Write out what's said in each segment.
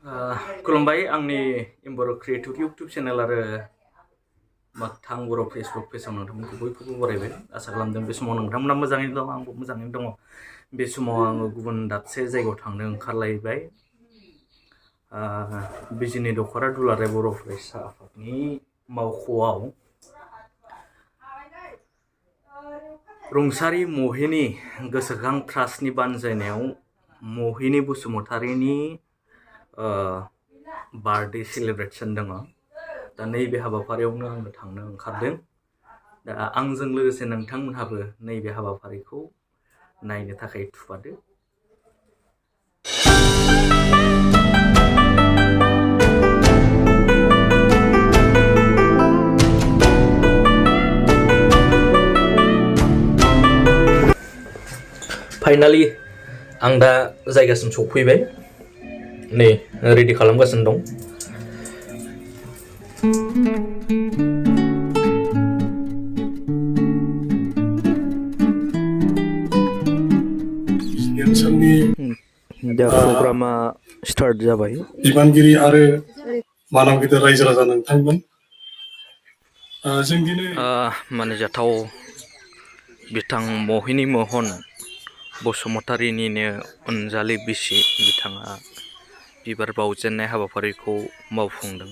खुलुमबाय आंनि इम्बर' creative YouTube channel आरो मोगथां बर' फेसबुक पेजाव नोंथांमोनखौ बयखौबो बरायबाय। आसा खालामदों बे समाव नोंथांमोना मोजाङैनो दं, आंबो मोजाङैनो दङ। बे समाव आङो गुबुन दाबसे जायगायाव थांनो ओंखारलायबाय। बिजिनि दख'रा दुलाराय बर' फरायसा आफादनि मावख'आव रुंसारि महिनी गोसोखां ट्रास्टनि बानजायनायाव महिनी बसुमतारीनि बार्थडे सेलिब्रेशन दङ। दा नैबे हाबाफारियावनो आङो थांनो ओंखारदों। दा आंजों लोगोसे नोंथांमोनहाबो नैबे हाबाफारिखौ नायनो थाखाय थुफादो। फाइनालि आं दा जायगासिम सफैबाय, नै रेडि खालामगासिनो दं। दा प्रग्रामा स्टार्ट जाबाय। बिबानगिरि आरो मानाव गिदिर रायजो राजा नोंथांमोन, जों दिनै मानिजाथाव बिथां महिनी महन बसुमतारीनिनो अनजालि बिसि बिथाङा बिबार बावजेननाय हाबाफारिखौ मावफुंदों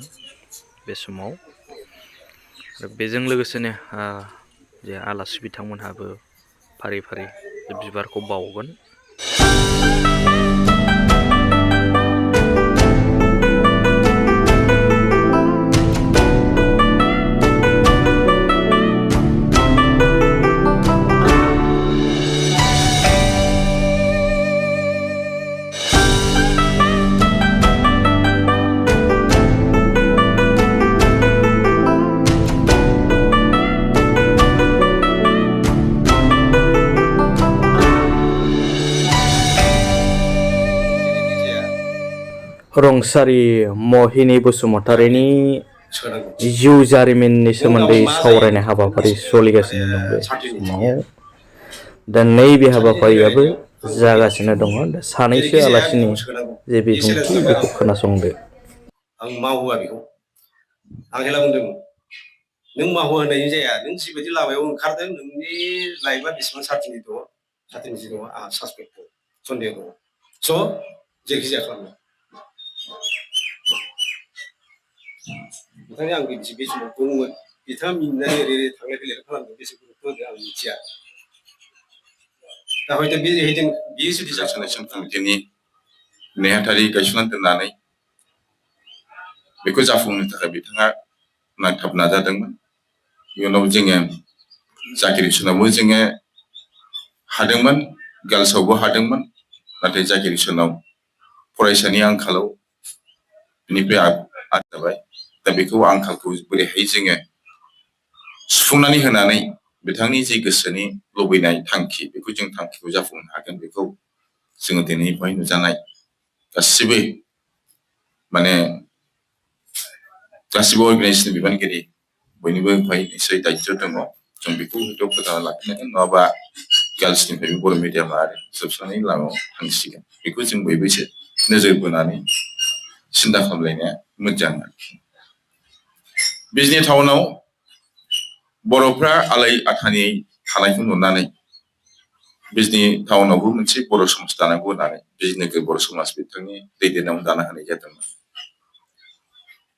बे समाव। बेजों लोगोसेनो जे आलासि बिथांमोनहाबो फारि फारि बिबारखौ बावगोन। रुंसारि महिनी बसुमतारीनि जिउ जारिमिननि सोमोन्दै सावरायनाय हाबाफारि सोलिगासिनो दं बे समाव। दा नैबे हाबाफारियाबो जागासिनो दङ। दा सानैसो आलासिनि जे बिबुंथि बेखौ खोनासंदो। आं मावहोआ बेखौ, आं हेला बुंदों नों मावहो होननायनि जाया, नों जिबायदि लामायाव ओंखारदों नोंनि लाइफआ बेसेबां सार्टिनिटि दङ, आंहा सासपेक्ट दङ, सन्देह दङ। स' जेखि जाया खालामो। ओंखायनो आं बे समाव दंमोन, बिथाङा मिनिनानै ओरै थांलाय फैलाय खालामदों, बेसे गुरुत्व होदों आं मिथिया। दा हयथ' बे जुदि जासानायसन कमिटिनि नेहाथारि गायसनना दोननानै बेखौ जाफुंनो थाखाय बिथाङा नांथाब नाजादोंमोन। इयुनाव जोङो जागिरिसनावबो जोङो हादोंमोन, गार्लसआवबो हादोंमोन, नाथाय जागिरिसनाव फरायसानि आंखालाव बेनिफ्राय आद जाबाय। दा बेखौ आंखालखौ बोरैहाय जोङो सुफुंनानै होनानै बिथांनि जि गोसोनि लुबैनाय थांखि, बेखौ जों थांखिखौ जाफुंनो हागोन, बेखौ जोङो दिनै बेवहाय नुजानाय गासिबो गासिबो अर्गानाइजेसन बिबानगिरि बयनिबो बेवहाय निस्सय दायित्व दङ। जों बेखौ हयथ' फोथांना लाखिनांगोन, नङाबा गार्लसनिफ्रायबो बर' मिडियामा आरो जोबस्रांनायनि लामायाव थांसिगोन। बेखौ जों बयबो एसे नोजोर बोनानै सिन्था खालामलायनाया मोजां। बिजनि टाउनाव बर'फ्रा आलाय आथानि थानायखौ नुनानै बिजनि टाउनावबो मोनसे बर' समाज दानांगौ होननानै बिजनि नोगोर बर' समाज बिथांनि दैदेननायाव दाना होनाय जादोंमोन।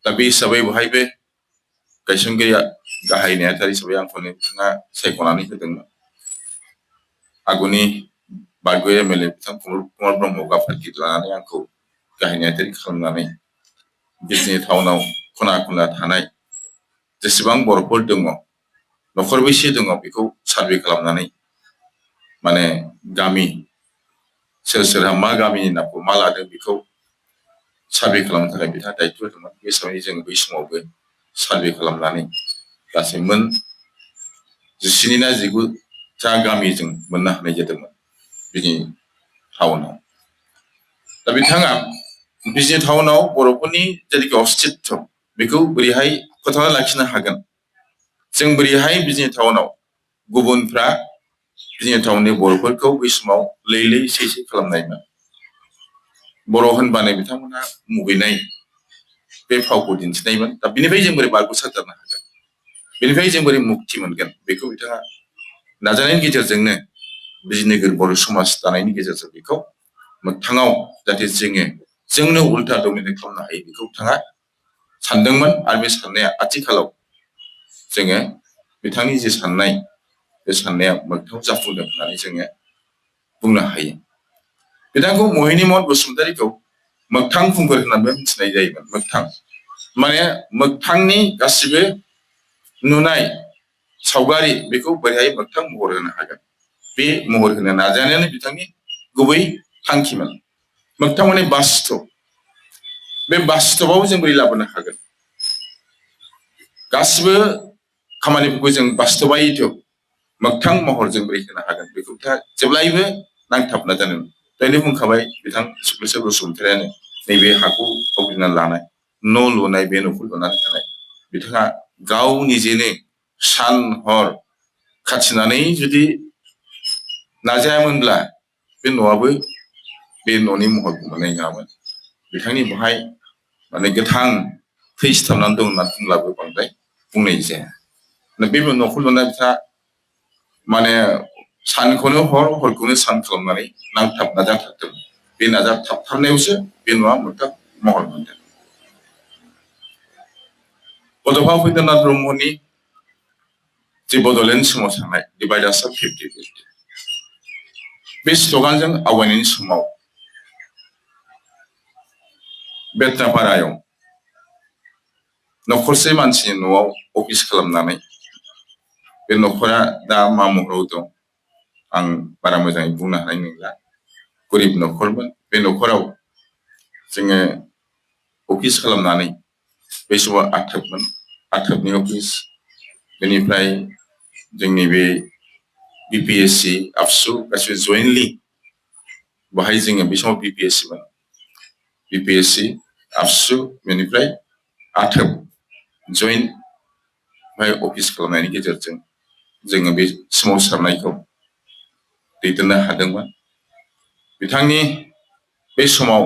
दा बे हिसाबै बहायबो गायसनगिरिया गाहाय नेहाथारि हिसाबै आंखौनो बिथाङा सायख'नानै होदोंमोन। आगुनि बारग'या एमएलए बिथां प्रमद कुमार ब्रह्म गाफादगिरि लानानै आंखौ गाहाय नेहाथारि खालामनानै बिजनि टाउनाव खना खनला थानाय जेसेबां बर'फोर दङ, न'खर बेसे दङ, बेखौ सार्भे खालामनानै गामि सोर सोरहा मा गामिनि नामखौ मा लादों बेखौ सार्भे खालामनो थाखाय बिथाङा दायित्व होदोंमोन। बे हिसाबै जों बै समावबो सार्भे खालामनानै गासै मोन 19 ना 19 गामि जों मोननो हानाय जादोंमोन बिजनि टाउनाव। दा बिथाङा बिजनि टाउनाव बर'फोरनि जेनाखि अस्तित्व, बेखौ बोरैहाय फोथांना लाखिनो हागोन, जों बोरैहाय बिजनि टाउनाव गुबुनफ्रा बिजनि टाउननि बर'फोरखौ बै समाव लैलै सैसै खालामनायमोन। बर' होनबानो बिथांमोना मुगैनाय बे फावखौ दिन्थिनायमोन दा बिनिफ्राय जों बोरै बारग' सारजानो हागोन बेनिफ्राय जों बोरै मुक्ति मोनगोन बेखौ बिथाङा नाजानायनि गेजेरजोंनो बिजनोगोर बर' समाज दानायनि गेजेरजों बेखौ मोगथाङाव जाहाथे जोंनो उल्था डमिनेट खालामनो हायो बेखौ बिथाङा सानदोंमोन आरो बे साननाया आथिखालाव जोङो बिथांनि जे साननाय बे साननाया मोगथाङाव जाफुंदों होननानै जोङो बुंनो हायो बिथांखौ महिनी महन बसुमतारीखौ मोगथां खुंगुर होननानै मिथिनाय जायोमोन मोगथां माने मोगथांनि गासिबो नुनाय सावगारि बेखौ बोरैहाय मोगथां महर होनो हागोन बे महर होनो नाजानायानो बिथांनि गुबै थांखिमोन मोगथां माने बास्तब बे बास्तबाव जों बोरै लाबोनो हागोन गासिबो खामानिफोरखौ जों बास्तबायित मोगथां महरजों बोरै होनो हागोन बेखौ बिथाङा जेब्लायबो नांथाबना जानो दायनो बुंखाबाय बिथां सुक्लेस्वर बसुमतारीयानो नैबे हाखौ आवग्रिना लानाय न' लुनाय बे न'खौ लुनानै थानाय बिथाङा गाव निजेनो सान हर खाथिनानै जुदि नाजायामोनब्ला बे न'आबो बे न'नि महरखौ मोननाय नङामोन बिथांनि बेवहाय माने गोथां थै सिथाबनानै दं होननानै बुंब्लाबो बांद्राय बुंनाय जाया बे न'खौ लुनाय बिथाङा माने सानखौनो हर हरखौनो सान खालामनानै नांथाब नाजाथाबदों बे नाजाथाबथारनायावसो बे न'आ मोगथां महर मोनदों बड'फा उपेन्द्रनाथ ब्रह्मनि जे बड'लेण्ड सोमावसारनाय डिभाइड आस अफ 50-50 बे स्ल'गानजों आवगायनायनि समाव बेत्रापारायाव नखरसे मानसिनि न'आव अफिस खालामनानै बे नखरा दा मा महराव दं आं बारा मोजाङै बुंनो हानाय नंला गरिब नखरमोन बे नखराव जोङो अफिस खालामनानै बे समाव आथोबनि अफिस बेनिफ्राय जोंनि बे BPSC आबसु गासिबो जयेन्टलि बाहाय जोङो बे समाव BPSC आबसु बेनिफ्राय आथोब जयेन्ट बाहाय अफिस खालामनायनि गेजेरजों जोङो बे सोमावसारनायखौ दैदेननो हादोंमोन बिथांनि बे समाव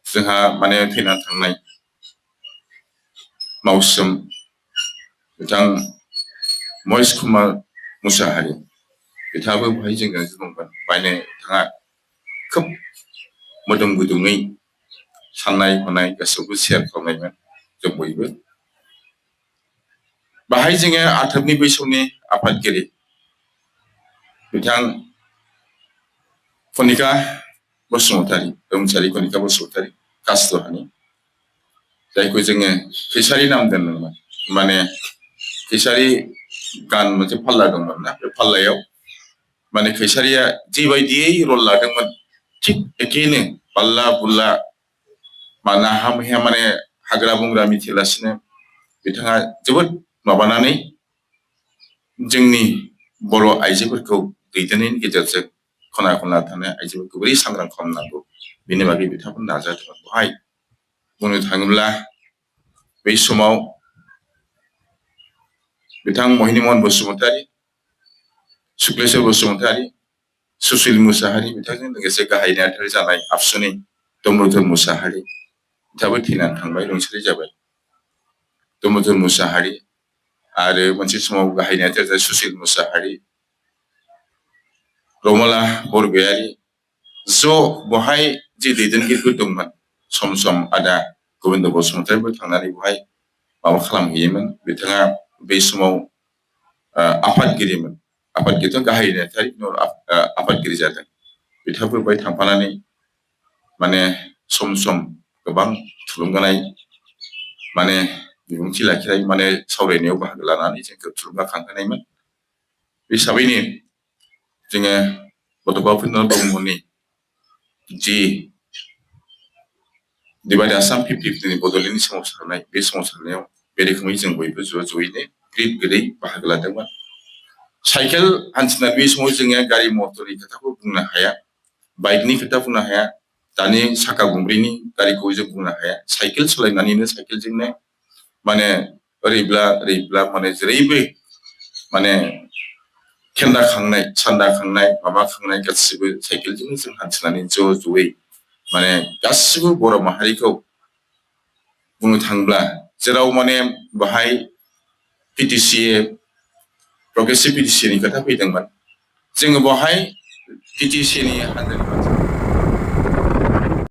जोंहा माने थैनानै थांनाय मावसोम बिथां महेश कुमार मुसाहारि बिथाङाबो बेवहाय जोङो दंमोन बायनो बिथाङा खोब मोदोम गुदुङै साननाय हनाय गासैबो शेयार खालामनायमोन जों बयबो बाहाय जोङो आथोबनि बै समनि आफादगिरि बिथां कनिका बसुमतारी रुंसारि कनिका बसुमतारी कासदहानि जायखौ जोङो फैसारि नाम दोनदोंमोन माने फैसारि गान मोनसे फाल्ला दंमोन ना बे फाल्लायाव माने फैसारिया जिबायदियै रल लादोंमोन थिग एखेनो बाल्ला बुल्ला नाहा मैहा माने हाग्रा बंग्रा मिथिलासिनो बिथाङा जोबोद माबानानै जोंनि बर' आइजोफोरखौ दैदेननायनि गेजेरजों खना खनला थानाय आइजोफोरखौ बोरै सांग्रां खालामनांगौ बेनि बागै बिथांमोन नाजादोंमोन बेवहाय बुंनो थाङोब्ला बै समाव बिथां महिनी महन बसुमतारी सुक्लेस्वर बसुमतारी सुशील मुसाहारि बिथांजों लोगोसे गाहाय नेहाथारि जानाय आबसुनि दमोधर मुसाहारि बिथाङाबो थैनानै थांबाय रुंसारि जाबाय दमोधर मुसाहारि आरो मोनसे समाव गाहाय नेहाथारि जानाय सुशील मुसाहारि रमला बरगयारी ज' बहाय जे दैदेनगिरिफोर दंमोन सम सम आदा गबिन्द बसुमतारीबो थांनानै बहाय माबा खालामहैयोमोन बिथाङा बै समाव आफादगिरिमोन आफादगिरिथ' गाहाय नेहाथारि आफादगिरि जादों बिथाङाबो बेवहाय थांफानानै माने सम सम गोबां थुलुंगानाय माने बिबुंथि लाखिनाय माने सावरायनायाव बाहागो लानानै जोंखौ थुलुंगाखांहोनायमोन बे हिसाबैनो जोङो बड'फा उपेन्द्रनाथ ब्रह्मनि जि डिभाइड आसाम 50-50 बड'लेण्डनि सोमावसारनाय बे सोमावसारनायाव बे रोखोमै जों बयबो ज'यैनो ग्रिद ग्रिदै बाहागो लादोंमोन साइकेल हान्थिनाय बे समाव जोङो गारि मटरनि खोथाखौ बुंनो हाया बाइकनि खोथा बुंनो हाया दानि साखा गंब्रैनि गारिखौ जों बुंनो हाया साइकेल सालायनानैनो साइकेलजोंनो माने ओरैब्ला माने जेरैबो माने खेन्दा खांनाय सान्दा खांनाय माबा खांनाय गासिबो साइकेलजोंनो जों हान्थिनानै ज'यै माने गासिबो बर' माहारिखौ बुंनो थाङोब्ला जेराव माने बाहाय पिटिसि प्रग्रेसिभ पिटिसिनि खोथा फैदोंमोन जोङो बाहाय पिटिसिनि हानजानि मानसि